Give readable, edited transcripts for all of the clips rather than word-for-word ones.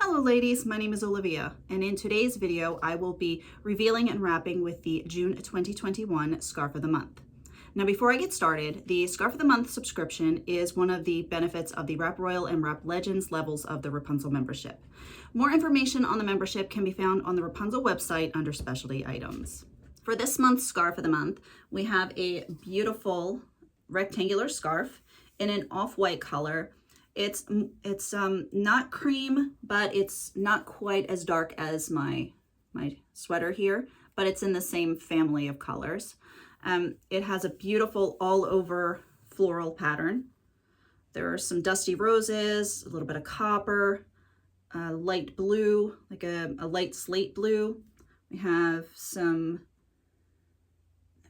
Hello ladies, my name is Olivia, and in today's video I will be revealing and wrapping with the June 2021 Scarf of the Month. Now before I get started, the Scarf of the Month subscription is one of the benefits of the Wrap Royal and Wrap Legends levels of the Wrapunzel membership. More information on the membership can be found on the Wrapunzel website under specialty items. For this month's Scarf of the Month, we have a beautiful rectangular scarf in an off-white color. It's not cream, but it's not quite as dark as my sweater here, but it's in the same family of colors. It has a beautiful all over floral pattern. There are some dusty roses, a little bit of copper, light blue, like a light slate blue. We have some,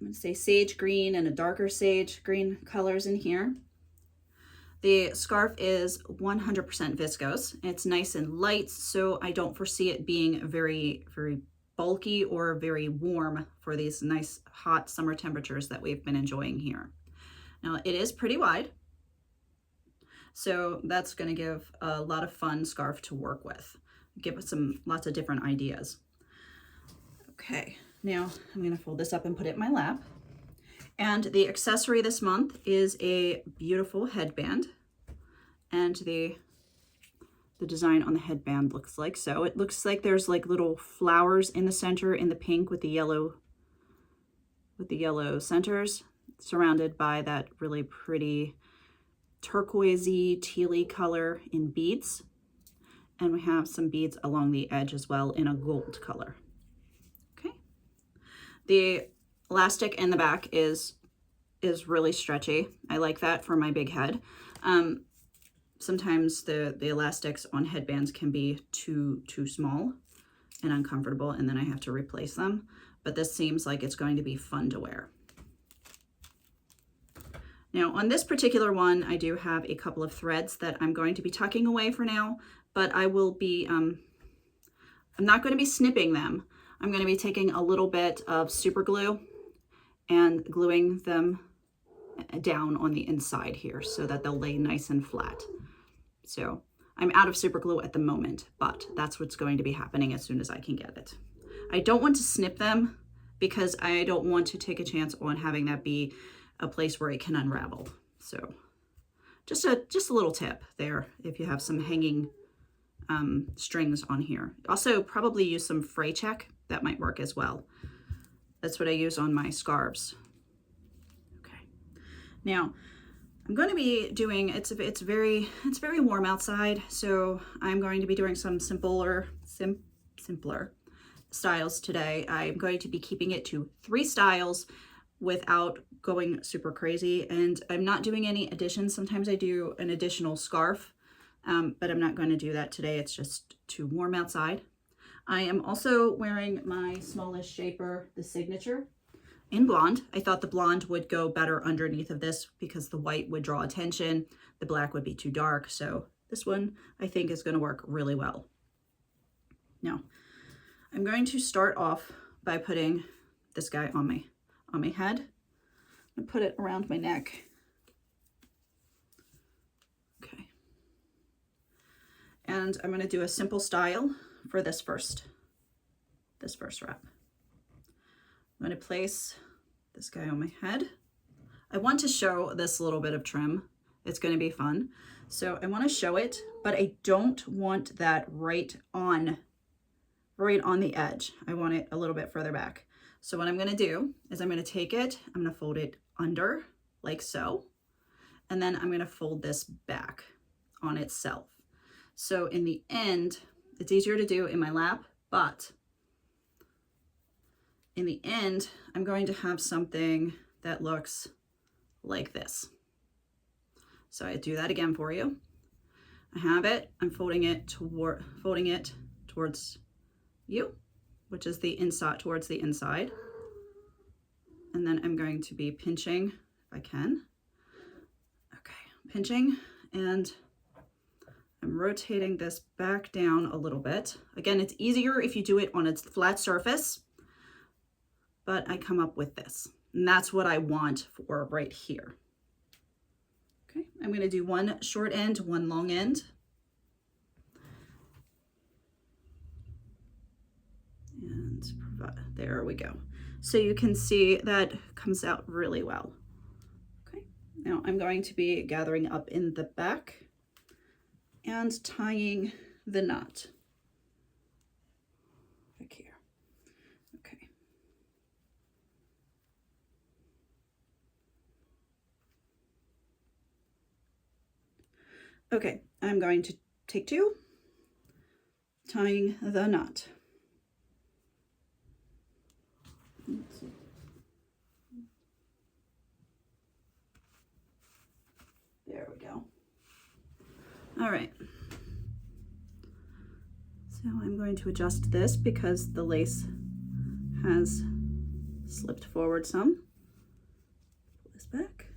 I'm gonna say sage green and a darker sage green colors in here. The scarf is 100% viscose. It's nice and light, so I don't foresee it being very bulky or very warm for these nice hot summer temperatures that we've been enjoying here. Now it is pretty wide, so that's going to give a lot of fun scarf to work with. Give us lots of different ideas. Okay, now I'm going to fold this up and put it in my lap. And the accessory this month is a beautiful headband. And the design on the headband looks like so. It looks like there's like little flowers in the center in the pink with the yellow centers, surrounded by that really pretty turquoisey, tealy color in beads. And we have some beads along the edge as well in a gold color. Okay. The elastic in the back is really stretchy. I like that for my big head. Sometimes the elastics on headbands can be too small and uncomfortable, and then I have to replace them. But this seems like it's going to be fun to wear. Now on this particular one, I do have a couple of threads that I'm going to be tucking away for now, but I will be, I'm not going to be snipping them. I'm going to be taking a little bit of super glue and gluing them down on the inside here so that they'll lay nice and flat. So I'm out of super glue at the moment, but that's what's going to be happening as soon as I can get it. I don't want to snip them because I don't want to take a chance on having that be a place where it can unravel. So just a little tip there if you have some hanging strings on here. Also probably use some fray check. That might work as well. That's what I use on my scarves. Okay. Now I'm going to be doing, it's very warm outside, so I'm going to be doing some simpler styles today. I'm going to be keeping it to 3 styles without going super crazy, and I'm not doing any additions. Sometimes I do an additional scarf, but I'm not going to do that today. It's just too warm outside. I am also wearing my smallest shaper, the Signature, in blonde. I thought the blonde would go better underneath of this because the white would draw attention. The black would be too dark. So this one I think is going to work really well. Now I'm going to start off by putting this guy on my head and put it around my neck. Okay. And I'm going to do a simple style for this first wrap. I'm going to place this guy on my head. I want to show this little bit of trim. It's going to be fun. So I want to show it, but I don't want that right on the edge. I want it a little bit further back. So what I'm going to do is I'm going to take it, I'm going to fold it under like so, and then I'm going to fold this back on itself. So in the end, it's easier to do in my lap, but in the end, I'm going to have something that looks like this. So I do that again for you. I have it, I'm folding it towards you, which is the inside, towards the inside. And then I'm going to be pinching, if I can. Okay, pinching, and I'm rotating this back down a little bit. Again, it's easier if you do it on a flat surface, but I come up with this, and that's what I want for right here. Okay, I'm going to do one short end, one long end. There we go. So you can see that comes out really well. Okay, now I'm going to be gathering up in the back and tying the knot back here. Okay. Okay, I'm going to take 2, tying the knot. Let's see. There we go. All right. So I'm going to adjust this because the lace has slipped forward some. Pull this back.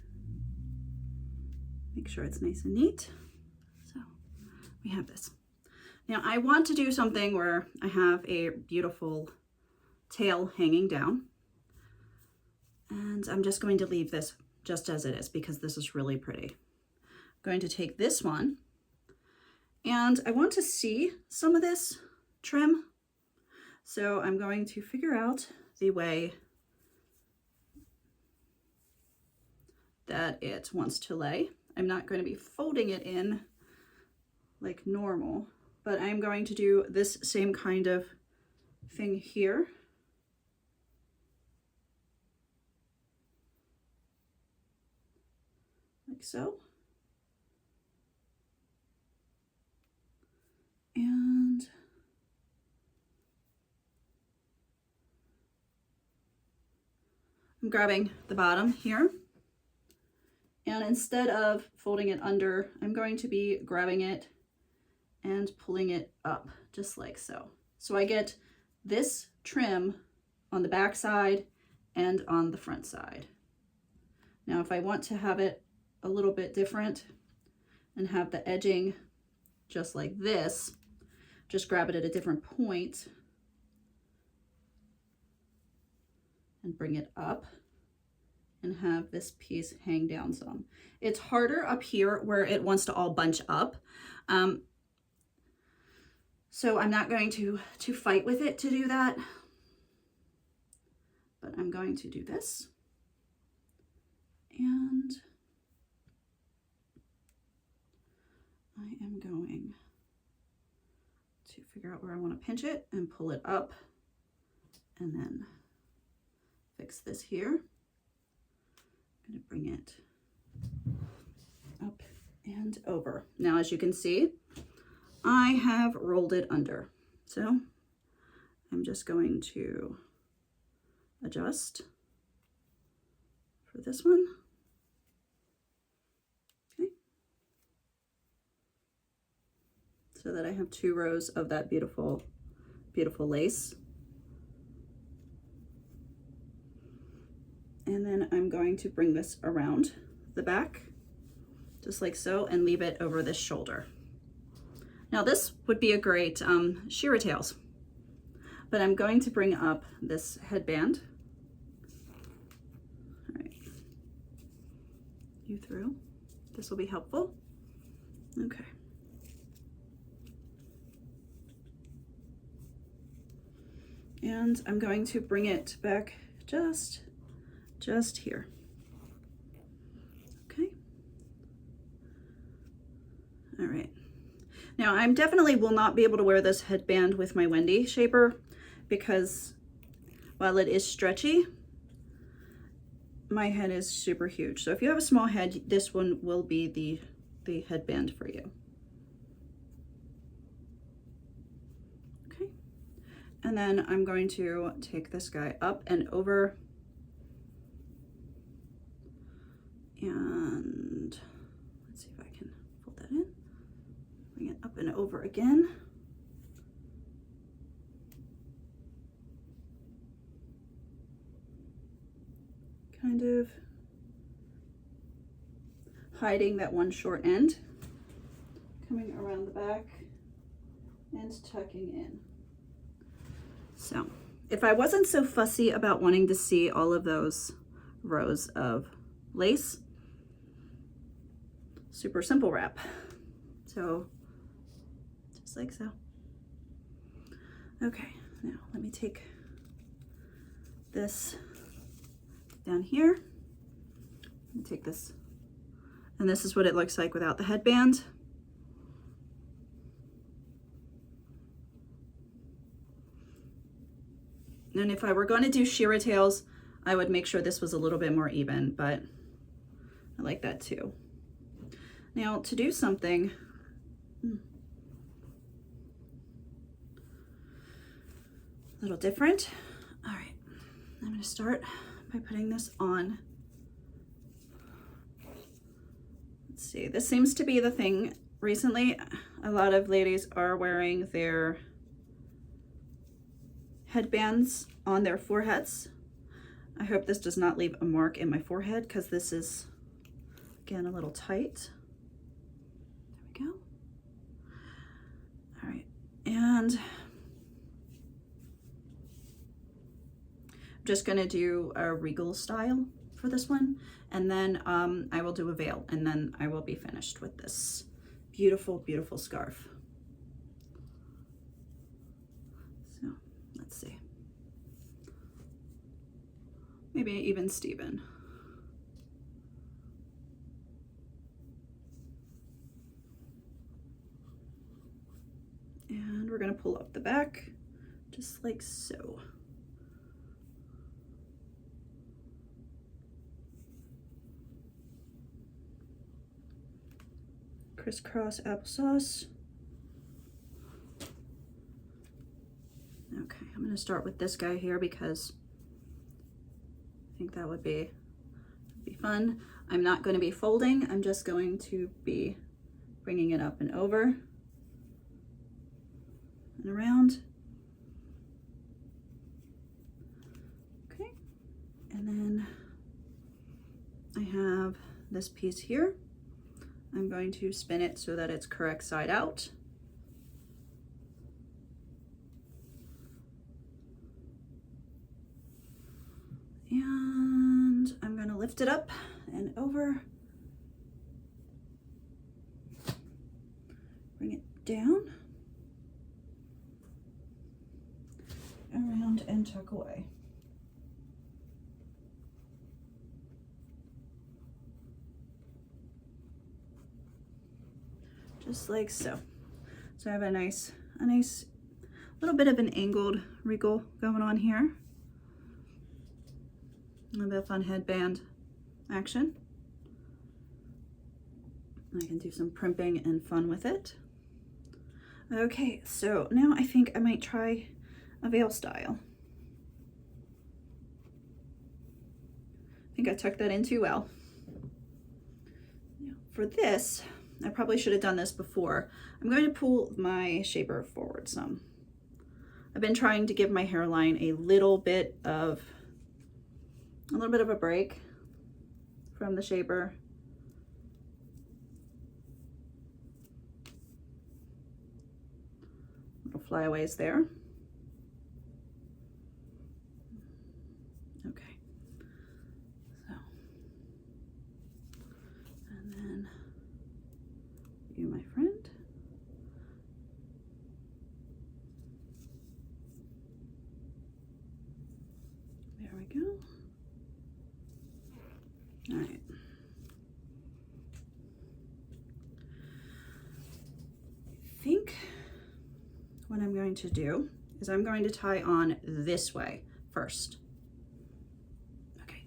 Make sure it's nice and neat. So we have this. Now I want to do something where I have a beautiful tail hanging down. And I'm just going to leave this just as it is because this is really pretty. I'm going to take this one and I want to see some of this trim. So I'm going to figure out the way that it wants to lay. I'm not going to be folding it in like normal, but I'm going to do this same kind of thing here. Like so. And I'm grabbing the bottom here. And instead of folding it under, I'm going to be grabbing it and pulling it up just like so. So I get this trim on the back side and on the front side. Now, if I want to have it a little bit different and have the edging just like this, just grab it at a different point and bring it up and have this piece hang down some. It's harder up here where it wants to all bunch up. So I'm not going to fight with it to do that, but I'm going to do this. And I am going to figure out where I want to pinch it and pull it up and then fix this here. I'm going to bring it up and over. Now, as you can see, I have rolled it under. So I'm just going to adjust for this one. Okay. So that I have 2 rows of that beautiful, beautiful lace. And then I'm going to bring this around the back, just like so, and leave it over this shoulder. Now this would be a great shearer tails, but I'm going to bring up this headband. All right, you through. This will be helpful. Okay. And I'm going to bring it back just here. Okay. All right. Now I'm definitely will not be able to wear this headband with my Wendy shaper because while it is stretchy, my head is super huge. So if you have a small head, this one will be the headband for you. Okay. And then I'm going to take this guy up and over. And let's see if I can fold that in. Bring it up and over again. Kind of hiding that one short end. Coming around the back and tucking in. So if I wasn't so fussy about wanting to see all of those rows of lace, super simple wrap. So just like so. Okay, now let me take this down here. Take this, and this is what it looks like without the headband. And if I were going to do shearer tails, I would make sure this was a little bit more even, but I like that too. Now to do something a little different, all right, I'm going to start by putting this on. Let's see, this seems to be the thing recently. A lot of ladies are wearing their headbands on their foreheads. I hope this does not leave a mark in my forehead because this is, again, a little tight. There we go. All right, and I'm just gonna do a Regal style for this one, and then I will do a veil, and then I will be finished with this beautiful, beautiful scarf. So let's see. Maybe even Steven. And we're gonna pull up the back, just like so. Crisscross applesauce. Okay, I'm gonna start with this guy here because I think that would be fun. I'm not going to be folding, I'm just going to be bringing it up and over and around. Okay, and then I have this piece here. I'm going to spin it so that it's correct side out. And I'm going to lift it up and over, bring it down, around and tuck away. Just like so. So I have a nice little bit of an angled Regal going on here. A little bit of fun headband action. I can do some primping and fun with it. Okay, so now I think I might try a veil style. I think I tucked that in too well. Now, for this, I probably should have done this before. I'm going to pull my shaper forward some. I've been trying to give my hairline a little bit of a break from the shaper. Little flyaways there. Okay. So, and then you, my friend. There we go. All right. I think what I'm going to do is I'm going to tie on this way first. Okay,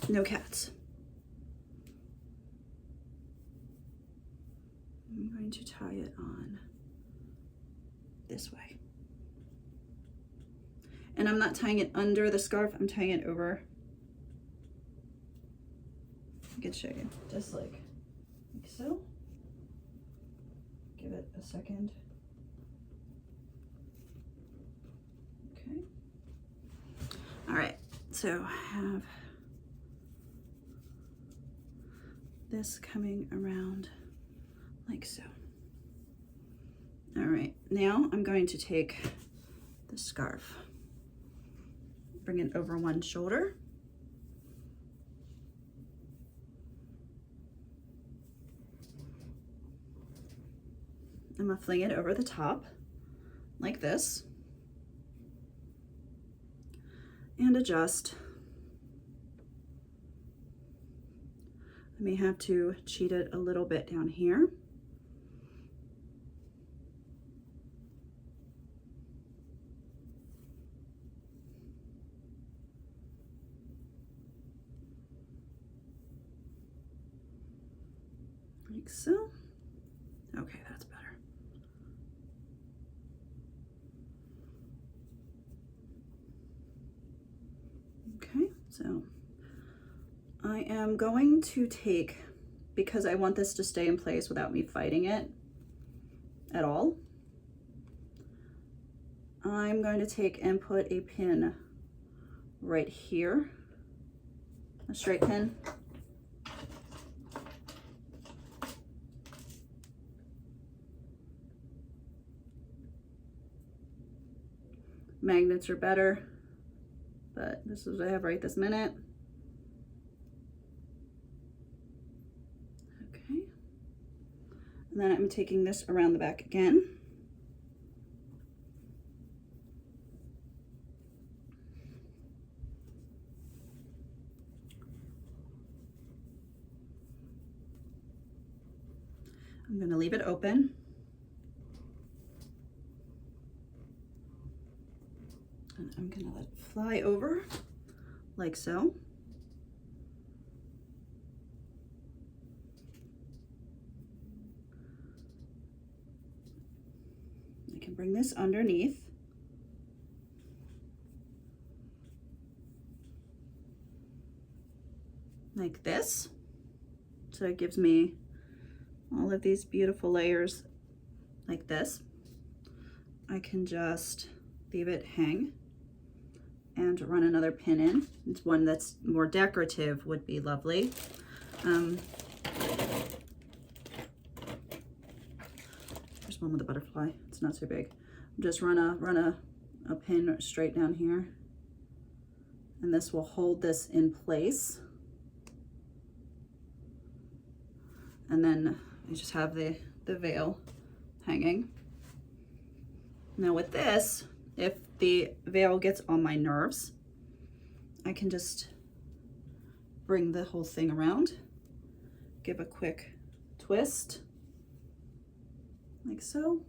no cats. I'm going to tie it on this way. And I'm not tying it under the scarf, I'm tying it over. I can show you, just like so. Give it a second. Okay. All right, so I have this coming around like so. All right, now I'm going to take the scarf, bring it over one shoulder. I'm gonna fling it over the top like this. and adjust. I may have to cheat it a little bit down here. Like so. Okay, that's better. Okay, so I am going to take, because I want this to stay in place without me fighting it at all, I'm going to take and put a pin right here, a straight pin. Magnets are better, but this is what I have right this minute. Okay. And then I'm taking this around the back again. I'm going to leave it open. And I'm going to let it fly over like so. I can bring this underneath. Like this. So it gives me all of these beautiful layers like this. I can just leave it hang and run another pin in. It's one that's more decorative would be lovely. There's one with a butterfly. It's not so big. Just run a pin straight down here, and this will hold this in place. And then I just have the veil hanging. Now with this, if the veil gets on my nerves, I can just bring the whole thing around, give a quick twist, like so.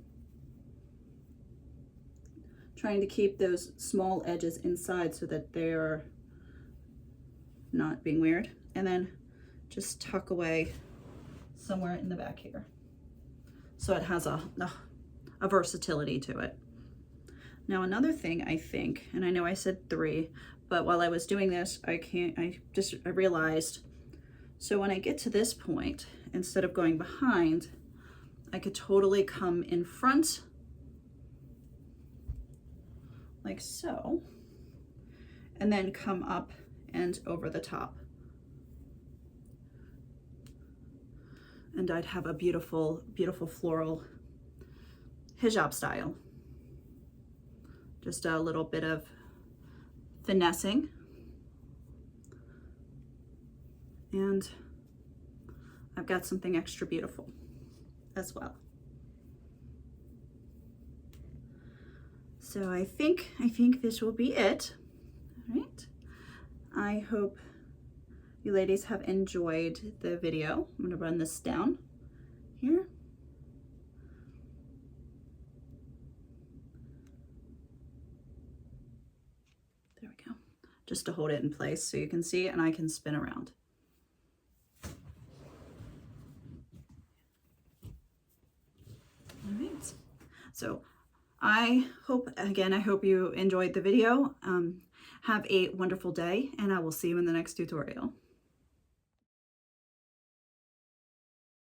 Trying to keep those small edges inside so that they're not being weird. And then just tuck away somewhere in the back here. So it has a versatility to it. Now another thing I think, and I know I said 3, but while I was doing this, I realized, so when I get to this point, instead of going behind, I could totally come in front, like so, and then come up and over the top. And I'd have a beautiful, beautiful floral hijab style. Just a little bit of finessing. And I've got something extra beautiful as well. So I think this will be it. All right. I hope you ladies have enjoyed the video. I'm gonna run this down here. There we go. Just to hold it in place so you can see, and I can spin around. All right. So I hope you enjoyed the video. Have a wonderful day, and I will see you in the next tutorial.